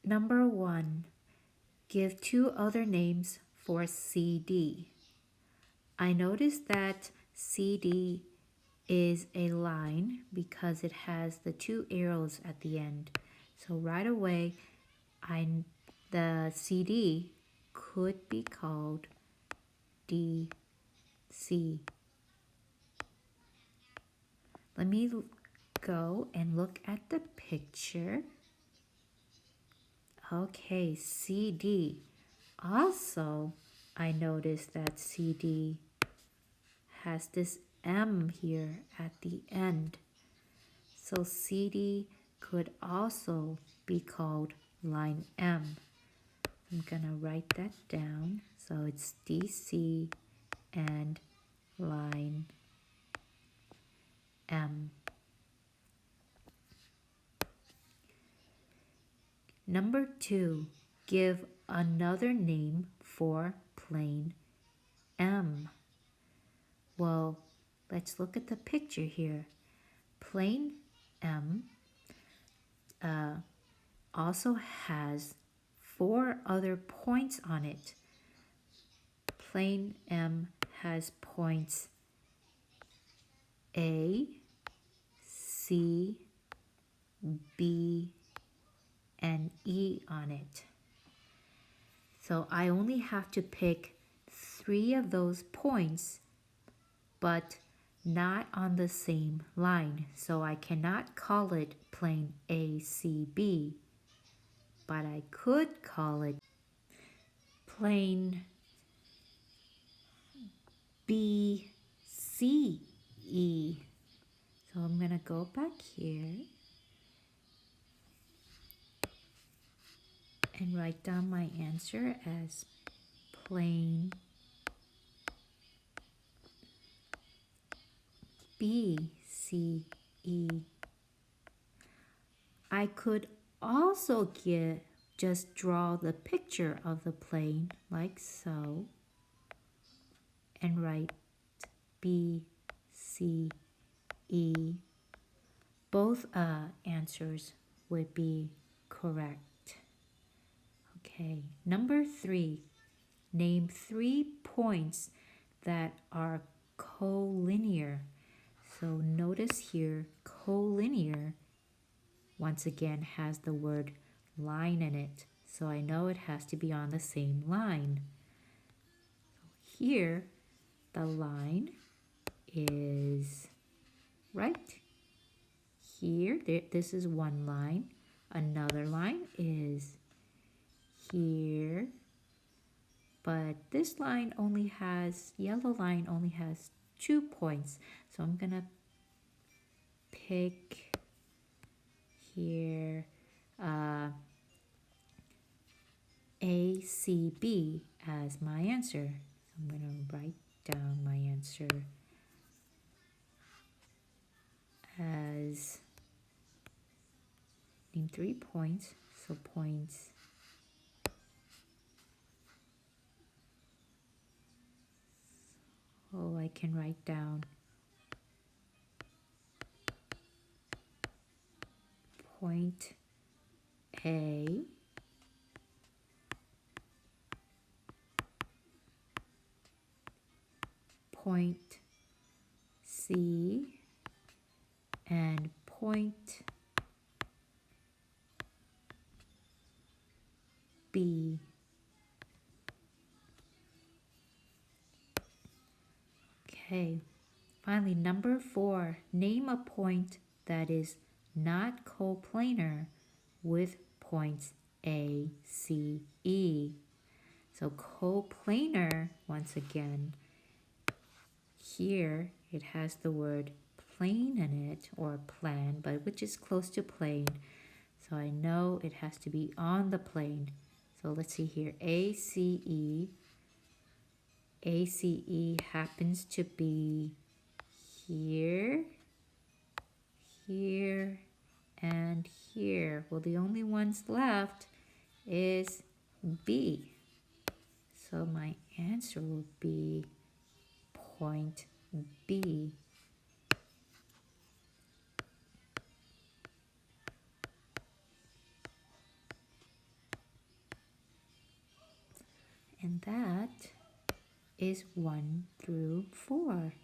Number 1. Give 2 other names for CD. I noticed that CD is a line because it has the 2 arrows at the end. So right away, the CD could be called DC. Let me go and look at the picture. Okay, CD. Also, I noticed that CD has this M here at the end. So CD could also be called line M. I'm gonna write that down. So it's DC and line M. Number 2, give another name for plane M. Well, let's look at the picture here. Plane M also has 4 other points on it. Plane M has points A, C, B, and E on it. So I only have to pick 3 of those points, but not on the same line. So I cannot call it plane ACB, but I could call it plane BCE. So I'm going to go back here and write down my answer as plane BCE. I could also just draw the picture of the plane like so and write B, C, E. Both answers would be correct. Okay, number 3. Name 3 points that are collinear. So notice here, collinear, once again, has the word line in it. So I know it has to be on the same line. Here, the line is right here. This is one line. Another line is here. But this line only has, yellow line only has 2 points. So I'm going to pick here ACB as my answer. So I'm going to write down my answer as name 3 points. So points I can write down point A, point C, and point B. Okay, finally, number 4, name a point that is not coplanar with points A, C, E. So coplanar, once again, here it has the word plane in it, or plan, but which is close to plane. So I know it has to be on the plane. So let's see here, ACE. ACE happens to be here, here, and here. Well, the only ones left is B. So my answer will be point B. And that is 1 through 4.